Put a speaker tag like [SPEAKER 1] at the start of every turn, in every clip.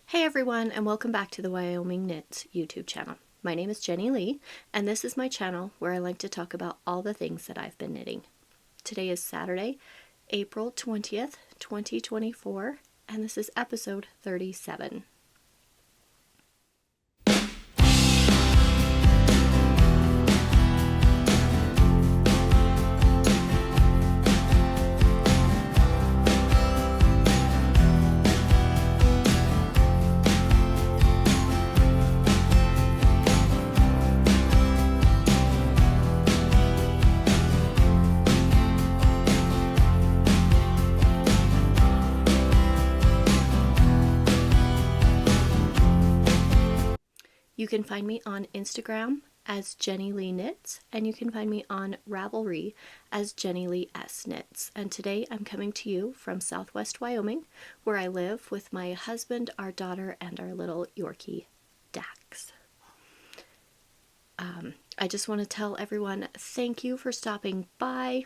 [SPEAKER 1] Hey everyone, and welcome back to the Wyoming Knits YouTube channel. My name is Jenny Lee, and this is my channel where I like to talk about all the things that I've been knitting. Today is Saturday, April 20th, 2024, and this is episode 37. You can find me on Instagram as Jenny Lee Knits, and you can find me on Ravelry as Jenny Lee S Knits. And today I'm coming to you from Southwest Wyoming, where I live with my husband, our daughter, and our little Yorkie, Dax. I just want to tell everyone thank you for stopping by.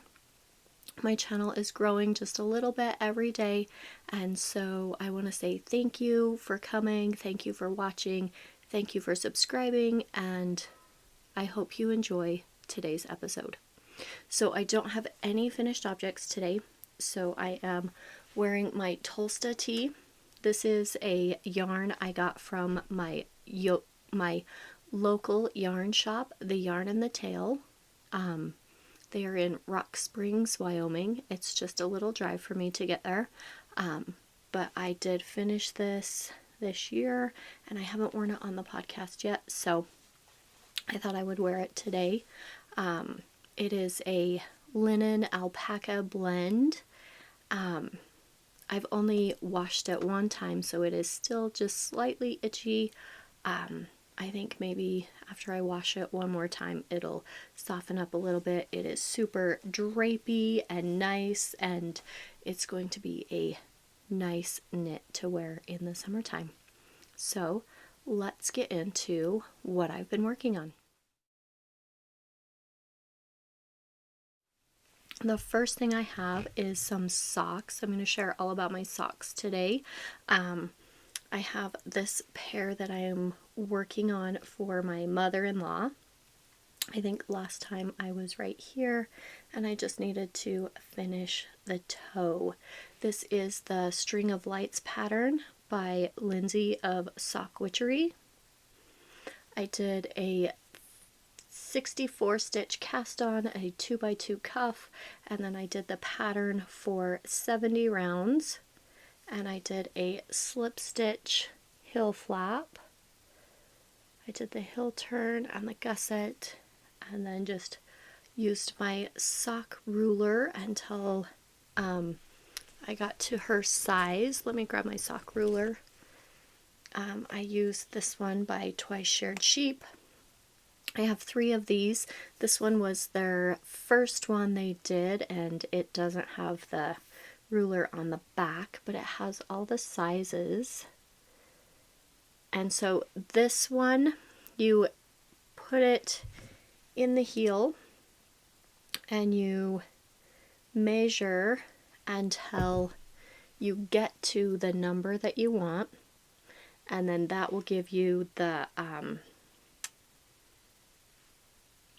[SPEAKER 1] My channel is growing just a little bit every day, and so I want to say thank you for coming, thank you for watching, thank you for subscribing, and I hope you enjoy today's episode. So I don't have any finished objects today, so I am wearing my Tolsta tee. This is a yarn I got from my local yarn shop, The Yarn and the Tail. They are in Rock Springs, Wyoming. It's just a little drive for me to get there, but I did finish this year, and I haven't worn it on the podcast yet, so I thought I would wear it today. It is a linen alpaca blend. I've only washed it one time, so it is still just slightly itchy. I think maybe after I wash it one more time, it'll soften up a little bit. It is super drapey and nice, and it's going to be a nice knit to wear in the summertime. So let's get into what I've been working on. The first thing I have is some socks. I'm going to share all about my socks today. I have this pair that I am working on for my mother-in-law. I think last time I was right here, and I just needed to finish the toe. This is the String of Lights pattern by Lizzie of Sock Witchery. I did a 64 stitch cast on, a 2x2 cuff, and then I did the pattern for 70 rounds, and I did a slip stitch heel flap. I did the heel turn and the gusset, and then just used my sock ruler until I got to her size. Let me grab my sock ruler. I used this one by Twice Shared Sheep. I have 3 of these. This one was their first one they did, and it doesn't have the ruler on the back, but it has all the sizes. And so this one, you put it in the heel and you measure until you get to the number that you want, and then that will give you the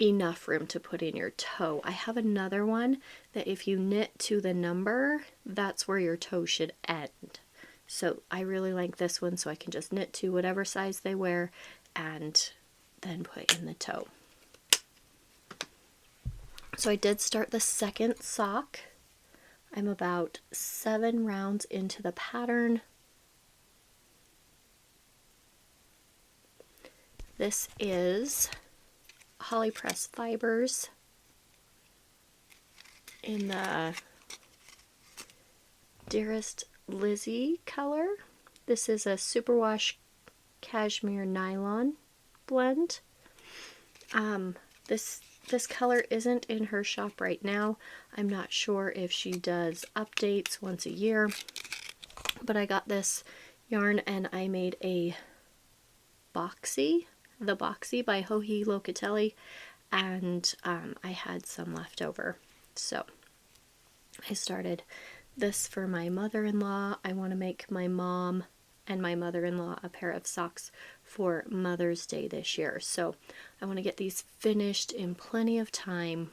[SPEAKER 1] enough room to put in your toe. I have another one that if you knit to the number, that's where your toe should end. So I really like this one, so I can just knit to whatever size they wear and then put in the toe. So I did start the second sock. I'm about 7 rounds into the pattern. This is Holly Press Fibers in the Dearest Lizzie color. This is a superwash cashmere nylon blend. This color isn't in her shop right now. I'm not sure if she does updates once a year, but I got this yarn and I made a boxy, the boxy by Hohi Locatelli, and I had some left over, so I started this for my mother-in-law. I want to make my mom and my mother-in-law a pair of socks for Mother's Day this year. So I want to get these finished in plenty of time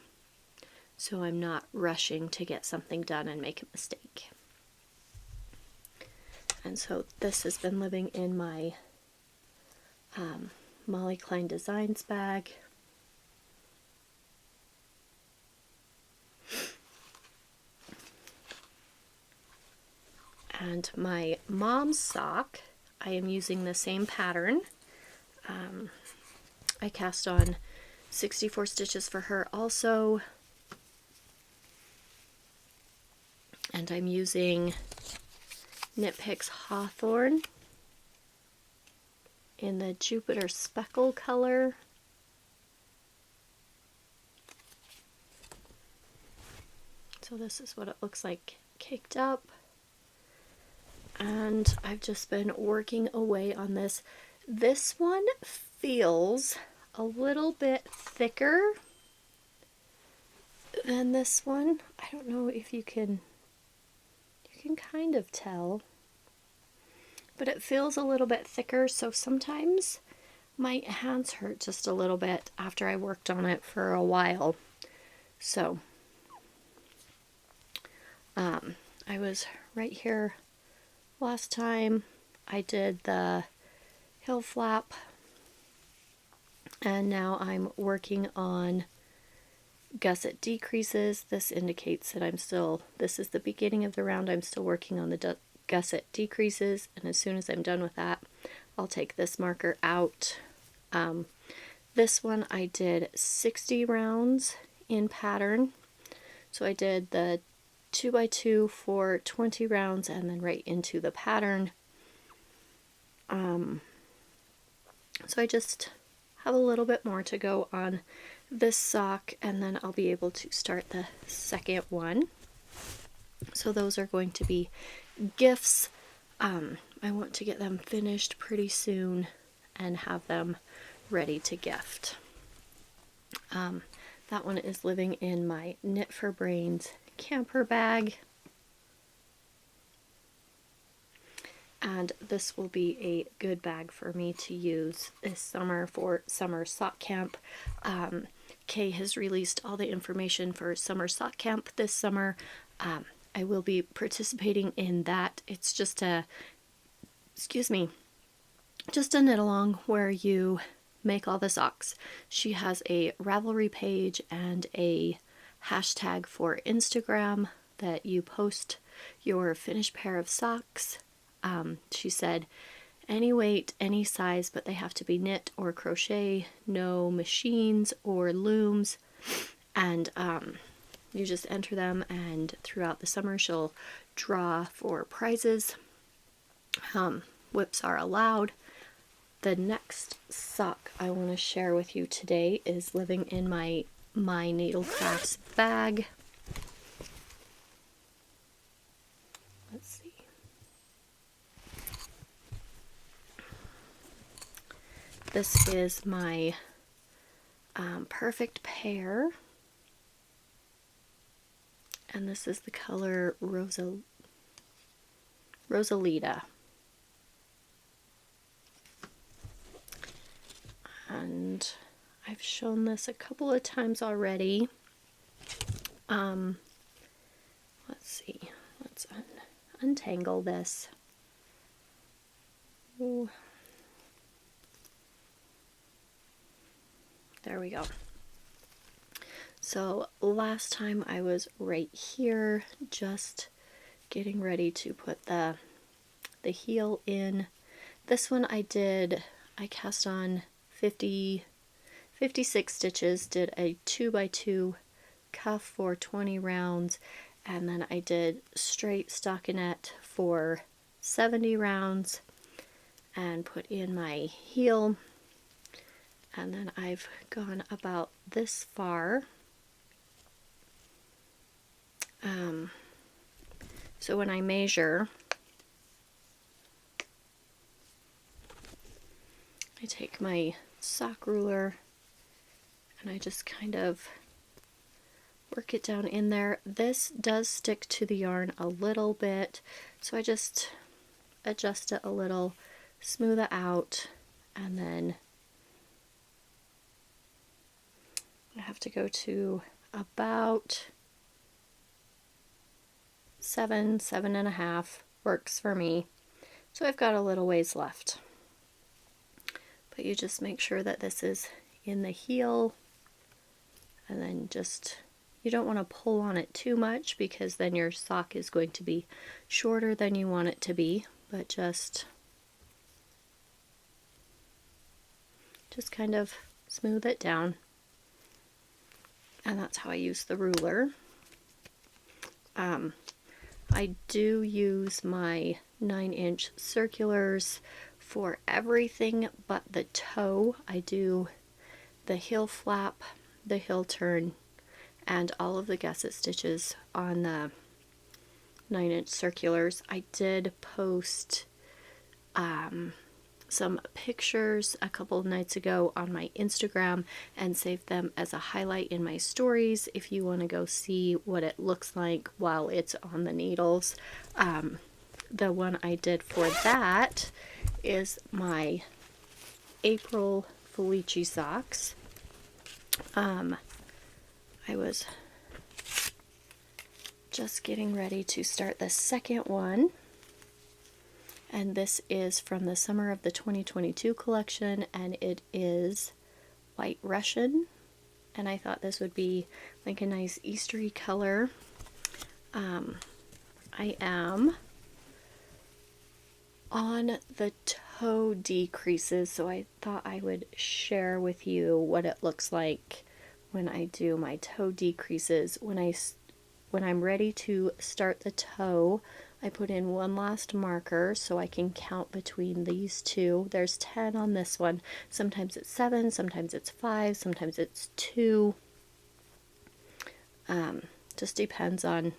[SPEAKER 1] so I'm not rushing to get something done and make a mistake. And so this has been living in my Molly Klein Designs bag. And my mom's sock, I am using the same pattern. I cast on 64 stitches for her also. And I'm using Knit Picks Hawthorne in the Jupiter Speckle color. So this is what it looks like caked up. And I've just been working away on this. This one feels a little bit thicker than this one. I don't know if you can kind of tell, but it feels a little bit thicker, so sometimes my hands hurt just a little bit after I worked on it for a while. So I was right here last time I did the heel flap, and now I'm working on gusset decreases. This indicates that this is the beginning of the round. I'm still working on the gusset decreases, and as soon as I'm done with that, I'll take this marker out. This one I did 60 rounds in pattern, so I did the 2x2 for 20 rounds and then right into the pattern. So I just have a little bit more to go on this sock, and then I'll be able to start the second one. So those are going to be gifts. I want to get them finished pretty soon and have them ready to gift. That one is living in my Knit for Brains camper bag. And this will be a good bag for me to use this summer for summer sock camp. Kay has released all the information for summer sock camp this summer. I will be participating in that. It's just a knit along where you make all the socks. She has a Ravelry page and a hashtag for Instagram that you post your finished pair of socks. She said any weight, any size, but they have to be knit or crochet, no machines or looms, and you just enter them, and throughout the summer she'll draw for prizes. WIPs are allowed. The next sock I want to share with you today is living in my Needle Crafts bag. Let's see. This is my perfect pair, and this is the color Rosalita. And I've shown this a couple of times already. Let's see. Let's untangle this. Ooh. There we go. So last time I was right here just getting ready to put the heel in. This one I cast on 56 stitches, did a 2x2 cuff for 20 rounds, and then I did straight stockinette for 70 rounds and put in my heel, and then I've gone about this far. So when I measure, I take my sock ruler and I just kind of work it down in there. This does stick to the yarn a little bit, so I just adjust it a little, smooth it out, and then I have to go to about 7.5 works for me. So I've got a little ways left. But you just make sure that this is in the heel, and then just, you don't want to pull on it too much because then your sock is going to be shorter than you want it to be, but just kind of smooth it down. And that's how I use the ruler. I do use my 9-inch circulars for everything but the toe. I do the heel flap, the heel turn, and all of the gusset stitches on the 9-inch circulars. I did post some pictures a couple of nights ago on my Instagram and saved them as a highlight in my stories if you want to go see what it looks like while it's on the needles. The one I did for that is my April Felici socks. I was just getting ready to start the second one. And this is from the summer of the 2022 collection, and it is White Russian. And I thought this would be like a nice Eastery color. I am on the toe decreases, so I thought I would share with you what it looks like when I do my toe decreases. When I'm ready to start the toe, I put in one last marker so I can count between these two. There's 10 on this one. Sometimes it's 7, sometimes it's 5, sometimes it's 2. Just depends on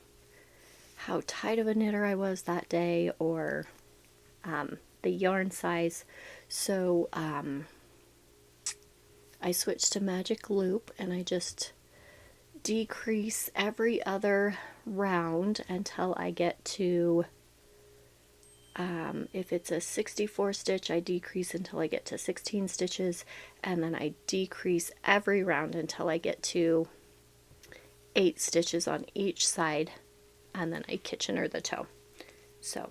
[SPEAKER 1] how tight of a knitter I was that day, or the yarn size. So I switched to magic loop, and I just decrease every other round until I get to, if it's a 64 stitch, I decrease until I get to 16 stitches, and then I decrease every round until I get to 8 stitches on each side, and then I Kitchener the toe. So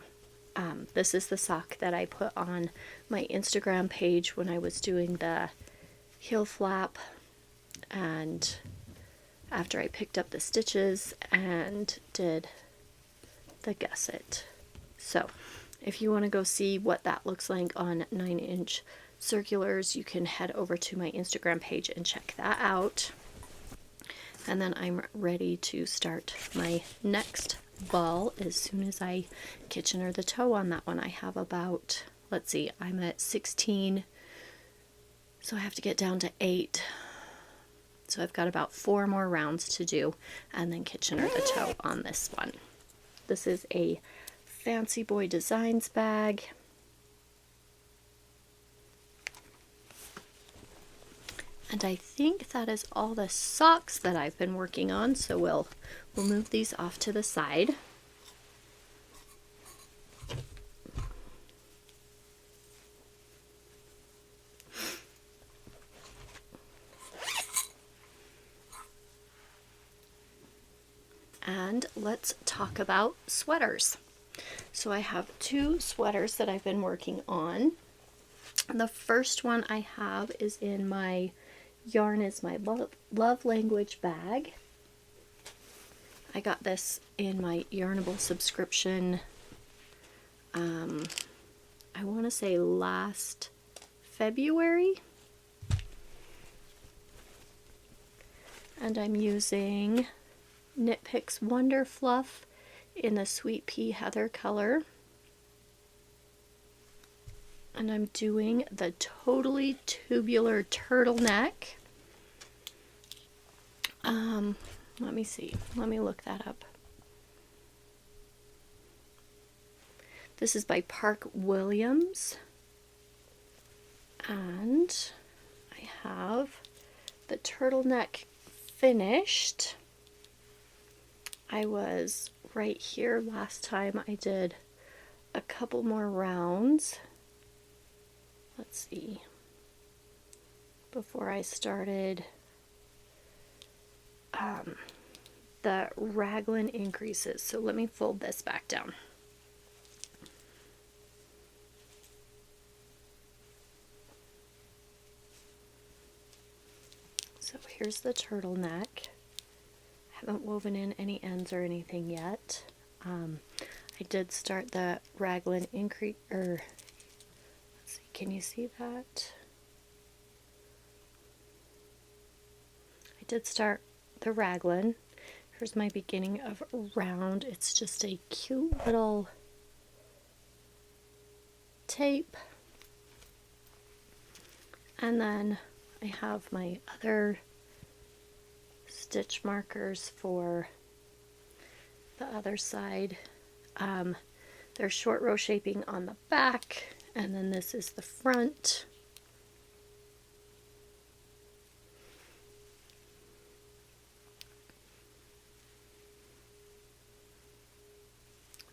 [SPEAKER 1] this is the sock that I put on my Instagram page when I was doing the heel flap, and after I picked up the stitches and did the gusset. So if you want to go see what that looks like on 9-inch circulars, you can head over to my Instagram page and check that out. And then I'm ready to start my next ball as soon as I Kitchener the toe on that one. I have about, let's see, I'm at 16, so I have to get down to 8. So I've got about 4 more rounds to do, and then Kitchener the toe on this one. This is a Fancy Boy Designs bag. And I think that is all the socks that I've been working on, so we'll move these off to the side. And let's talk about sweaters. So I have 2 sweaters that I've been working on. The first one I have is in my Yarn is My Love Language bag. I got this in my Yarnable subscription, I want to say last February. And I'm using Knit Picks Wonderfluff in the SweetPea Heather color. And I'm doing the Totally Tubular Turtleneck. Let me see. Let me look that up. This is by Park Williams. And I have the turtleneck finished. I was right here last time I did a couple more rounds. Let's see. Before I started the raglan increases. So let me fold this back down. So here's the turtleneck. I haven't woven in any ends or anything yet. I did start the raglan increase, let's see, can you see that? I did start the raglan. Here's my beginning of round. It's just a cute little tape. And then I have my other stitch markers for the other side. There's short row shaping on the back, and then this is the front.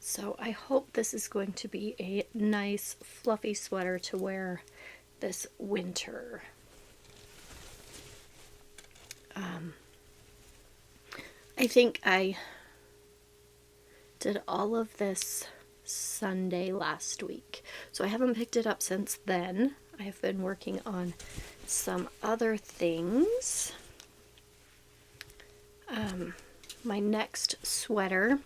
[SPEAKER 1] So I hope this is going to be a nice fluffy sweater to wear this winter. I think I did all of this Sunday last week, so I haven't picked it up since then. I have been working on some other things. My next sweater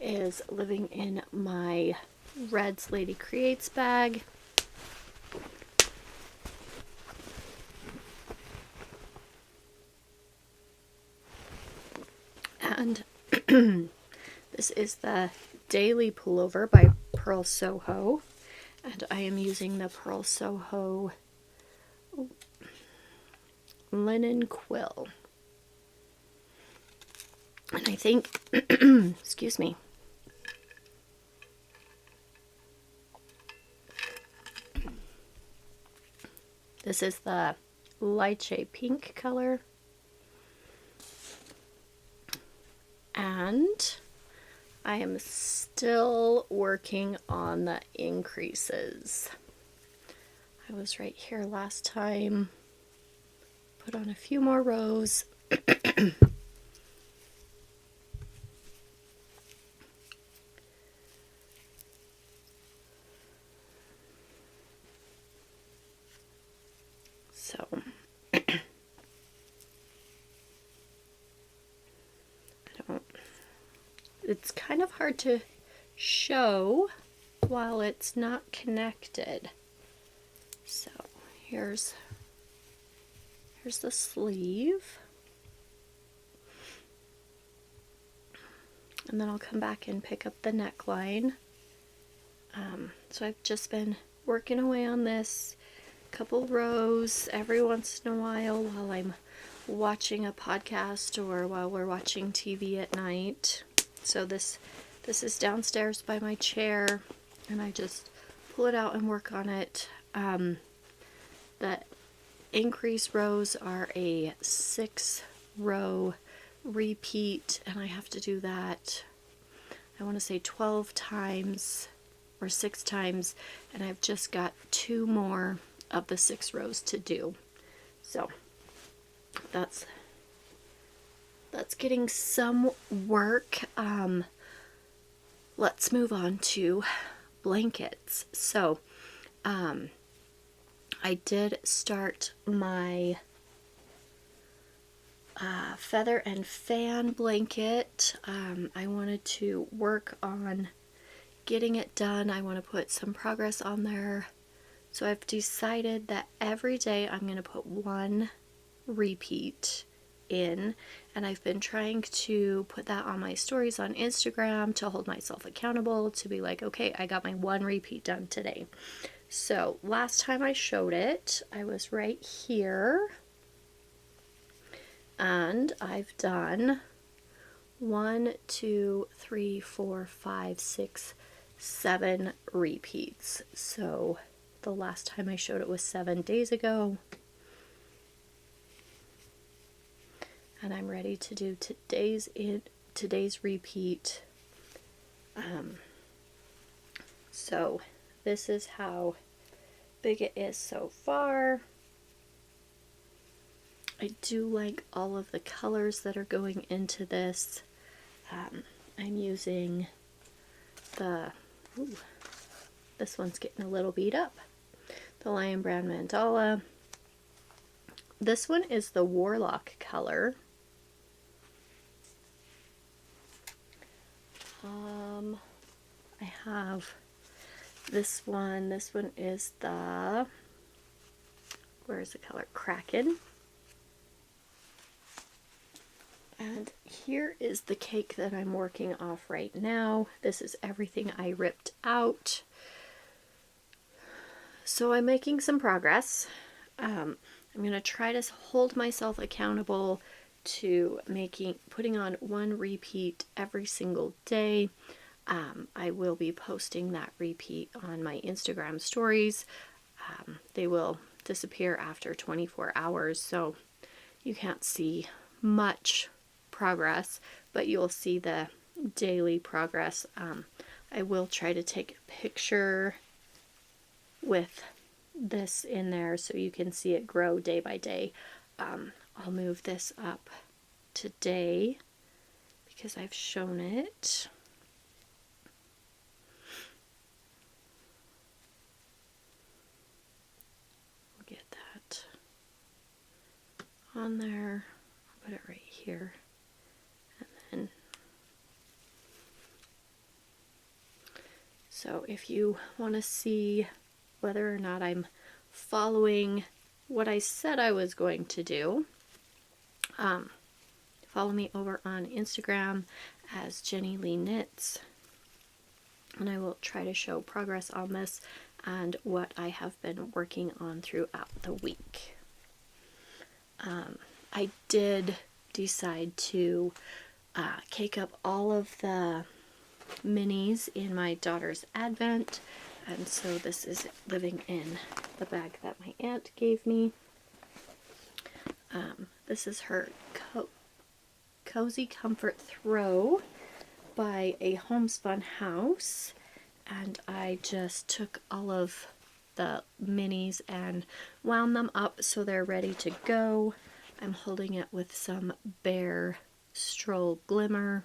[SPEAKER 1] is living in my Red's Lady Creates bag. And this is the Daily Pullover by Purl Soho, and I am using the Purl Soho linen quill. And I think, excuse me, this is the lychee pink color. And I am still working on the increases. I was right here last time. Put on a few more rows. So it's kind of hard to show while it's not connected. So here's the sleeve. And then I'll come back and pick up the neckline. So I've just been working away on this couple rows every once in a while I'm watching a podcast or while we're watching TV at night. So this is downstairs by my chair, and I just pull it out and work on it. The increase rows are a 6-row repeat, and I have to do that, I want to say 12 times or 6 times, and I've just got 2 more of the 6 rows to do. So that's getting some work. Let's move on to blankets. So I did start my feather and fan blanket. I wanted to work on getting it done. I want to put some progress on there. So I've decided that every day I'm going to put 1 repeat in, and I've been trying to put that on my stories on Instagram to hold myself accountable, to be like, okay, I got my 1 repeat done today. So last time I showed it, I was right here, and I've done 1, 2, 3, 4, 5, 6, 7 repeats. So the last time I showed it was 7 days ago. And I'm ready to do today's repeat. So this is how big it is so far. I do like all of the colors that are going into this. I'm using the, ooh, this one's getting a little beat up, the Lion Brand Mandala. This one is the Warlock color. I have this one. This one is the, where's the color? Kraken. And here is the cake that I'm working off right now. This is everything I ripped out. So I'm making some progress. I'm going to try to hold myself accountable to putting on one repeat every single day. I will be posting that repeat on my Instagram stories. They will disappear after 24 hours, so you can't see much progress, but you'll see the daily progress. I will try to take a picture with this in there so you can see it grow day by day. I'll move this up today because I've shown it. We'll get that on there. I'll put it right here. And then, so if you want to see whether or not I'm following what I said I was going to do, follow me over on Instagram as Jenny Lee Knits, and I will try to show progress on this and what I have been working on throughout the week. I did decide to cake up all of the minis in my daughter's Advent, and so this is living in the bag that my aunt gave me. This is her Cozy Comfort Throw by a Homespun House, and I just took all of the minis and wound them up so they're ready to go. I'm holding it with some Bear Stroll Glimmer,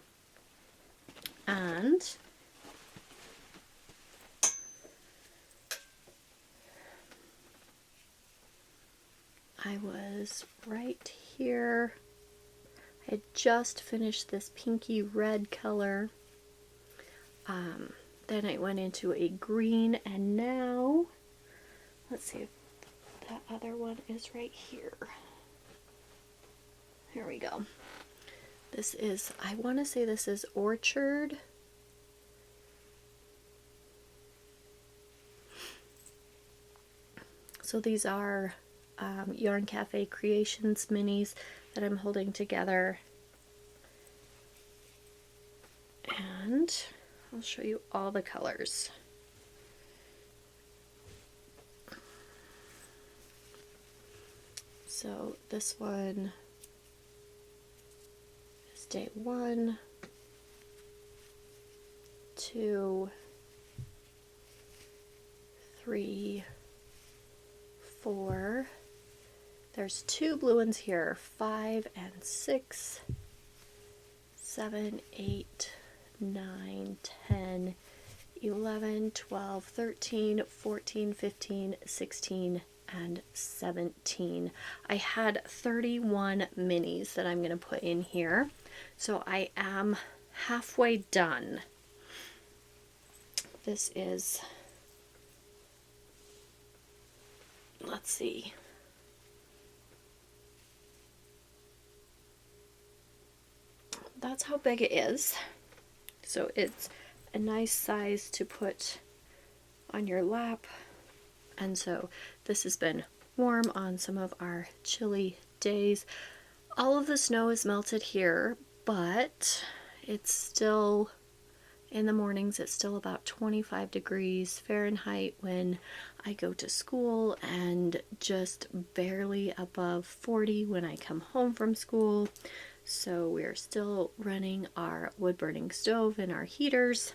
[SPEAKER 1] and I was right here. I had just finished this pinky red color. Then I went into a green, and now let's see if that other one is right here. Here we go. This is, I want to say this is Orchard. So these are Yarn Cafe Creations minis that I'm holding together. And I'll show you all the colors. So this one is day 1, 2, 3, 4. There's 2 blue ones here, 5 and 6, 7, 8, 9, 10, 11, 12, 13, 14, 15, 16, and 17. I had 31 minis that I'm going to put in here, so I am halfway done. This is, let's see, that's how big it is. So it's a nice size to put on your lap. And so this has been warm on some of our chilly days. All of the snow is melted here, but it's still, in the mornings, it's still about 25 degrees Fahrenheit when I go to school, and just barely above 40 when I come home from school. So we're still running our wood burning stove and our heaters.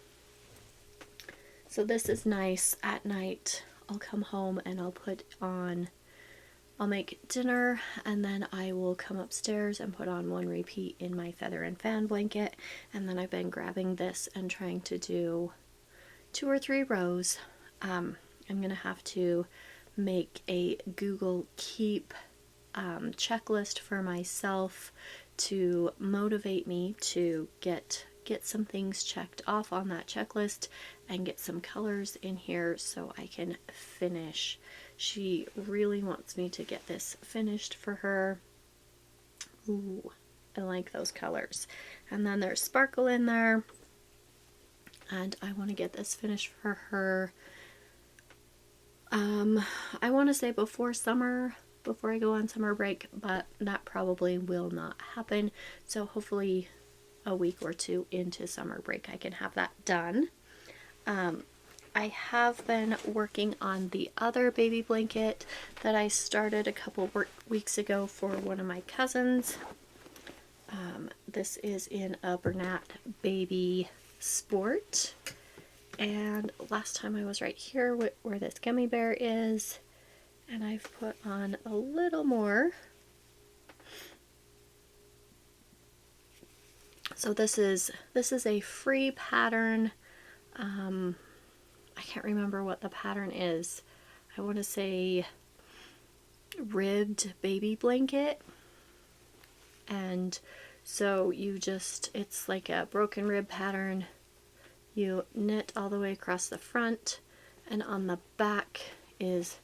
[SPEAKER 1] So this is nice at night. I'll come home and I'll make dinner, and then I will come upstairs and put on one repeat in my feather and fan blanket. And then I've been grabbing this and trying to do 2 or 3 rows. I'm gonna have to make a Google Keep checklist for myself to motivate me to get some things checked off on that checklist and get some colors in here so I can finish. She really wants me to get this finished for her. Ooh, I like those colors. And then there's Sparkle in there, and I want to get this finished for her. I want to say before summer, before I go on summer break, but that probably will not happen. So hopefully a week or 2 into summer break I can have that done. I have been working on the other baby blanket that I started a couple weeks ago for one of my cousins. This is in a Bernat Baby Sport. And last time I was right here where this gummy bear is, and I've put on a little more. So this is a free pattern. I can't remember what the pattern is. I want to say ribbed baby blanket. And so it's like a broken rib pattern. You knit all the way across the front, and on the back is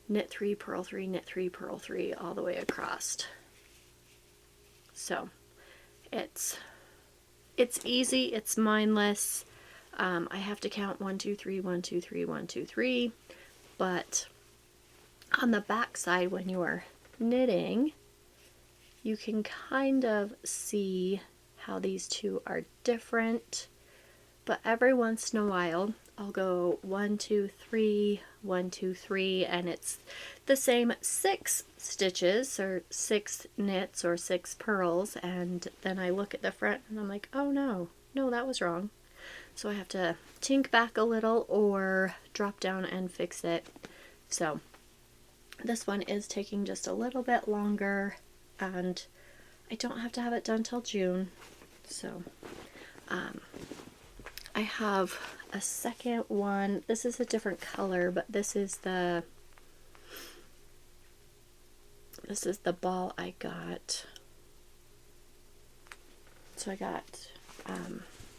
[SPEAKER 1] knit 3, purl 3, knit 3, purl 3 all the way across. So it's easy, it's mindless. I have to count 1, 2, 3, 1, 2, 3, 1, 2, 3, but on the back side when you are knitting, you can kind of see how these two are different. But every once in a while I'll go 1, 2, 3, 1, 2, 3, and it's the same 6 stitches or 6 knits or 6 purls, and then I look at the front and I'm like, oh no, that was wrong. So I have to tink back a little or drop down and fix it. So this one is taking just a little bit longer, and I don't have to have it done till June. So I have a second one. This is a different color, but this is the ball I got. So I got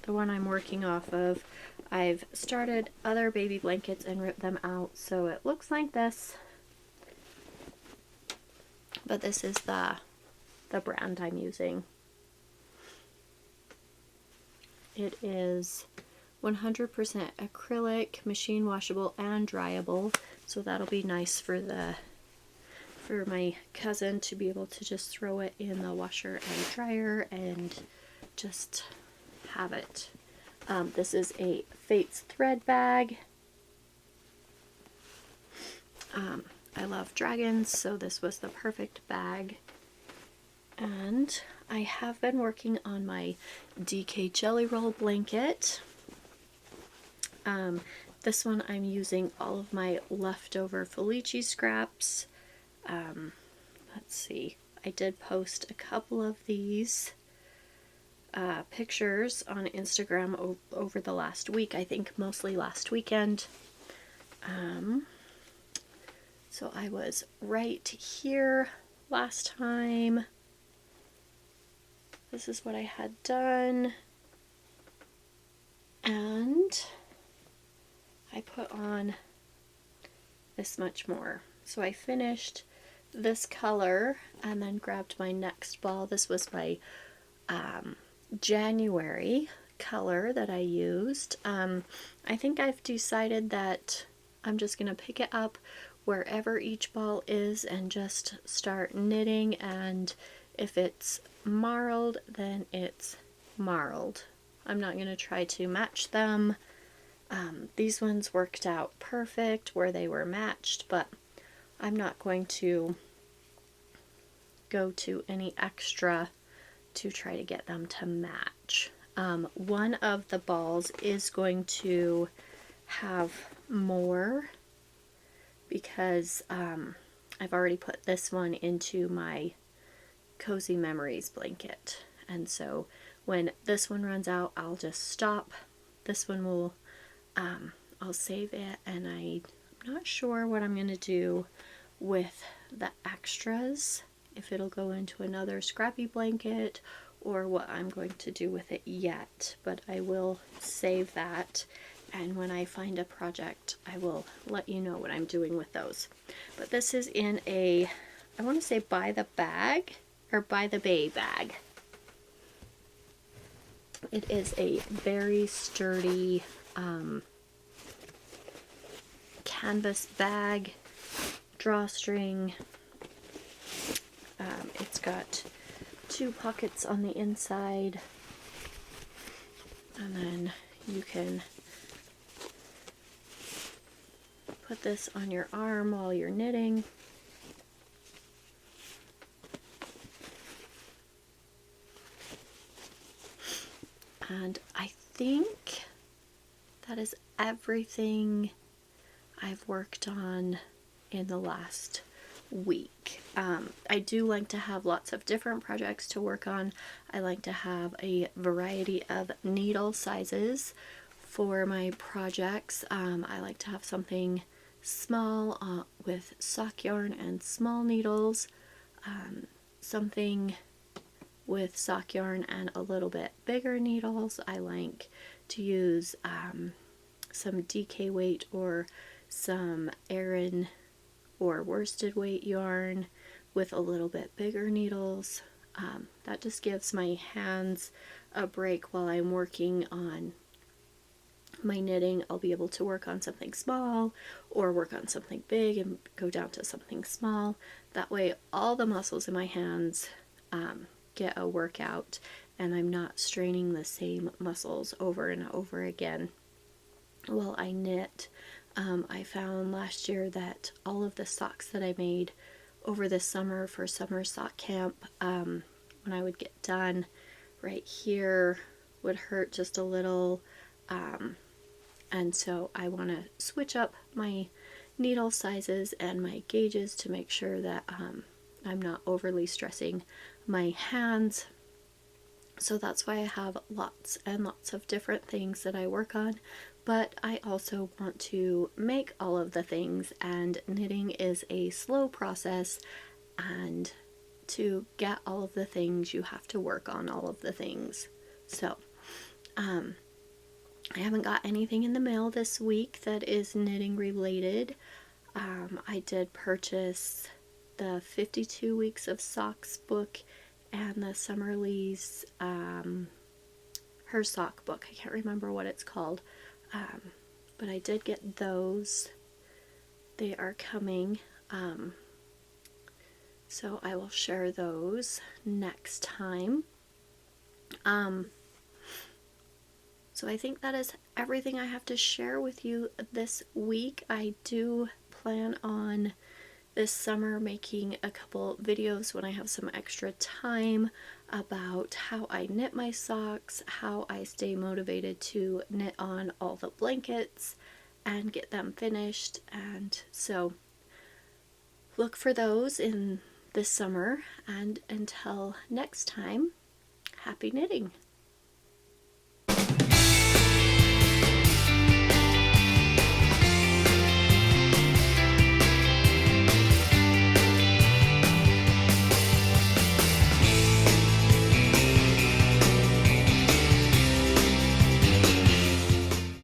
[SPEAKER 1] the one I'm working off of. I've started other baby blankets and ripped them out, so it looks like this. But this is the brand I'm using. It is 100% acrylic, machine washable and dryable, so that'll be nice for my cousin to be able to just throw it in the washer and dryer and just have it. This is a Fates thread bag. I love dragons, so this was the perfect bag. And I have been working on my DK Jelly Roll blanket. This one I'm using all of my leftover Felici scraps. Let's see, I did post a couple of these pictures on Instagram over the last week, I think mostly last weekend. So I was right here last time. This is what I had done, and I put on this much more. So I finished this color and then grabbed my next ball. This was my January color that I used. I think I've decided that I'm just going to pick it up wherever each ball is and just start knitting, and if it's marled, then it's marled. I'm not going to try to match them. These ones worked out perfect where they were matched, but I'm not going to go to any extra to try to get them to match. One of the balls is going to have more because I've already put this one into my Cozy Memories blanket. And so when this one runs out, I'll just stop. This one will, I'll save it, and I'm not sure what I'm going to do with the extras, if it'll go into another scrappy blanket or what I'm going to do with it yet, but I will save that, and when I find a project I will let you know what I'm doing with those. But this is in a, I want to say by the bag or by the bay bag. It is a very sturdy canvas bag, drawstring. It's got 2 pockets on the inside, and then you can put this on your arm while you're knitting. And I think that is everything I've worked on in the last week. I do like to have lots of different projects to work on. I like to have a variety of needle sizes for my projects. I like to have something small with sock yarn and small needles, something with sock yarn and a little bit bigger needles. I like to use some DK weight or some Aran or worsted weight yarn with a little bit bigger needles. That just gives my hands a break while I'm working on my knitting. I'll be able to work on something small or work on something big and go down to something small. That way all the muscles in my hands get a workout, and I'm not straining the same muscles over and over again while I knit. I found last year that all of the socks that I made over the summer for summer sock camp, when I would get done, right here would hurt just a little, and so I want to switch up my needle sizes and my gauges to make sure that I'm not overly stressing my hands. So that's why I have lots and lots of different things that I work on, but I also want to make all of the things, and knitting is a slow process, and to get all of the things you have to work on all of the things. So I haven't got anything in the mail this week that is knitting related. I did purchase the 52 Weeks of Socks book and the Summerlee's her sock book. I can't remember what it's called, but I did get those. They are coming, so I will share those next time. So I think that is everything I have to share with you this week. I do plan on this summer making a couple videos when I have some extra time about how I knit my socks, how I stay motivated to knit on all the blankets and get them finished. And so look for those in this summer, and until next time, happy knitting!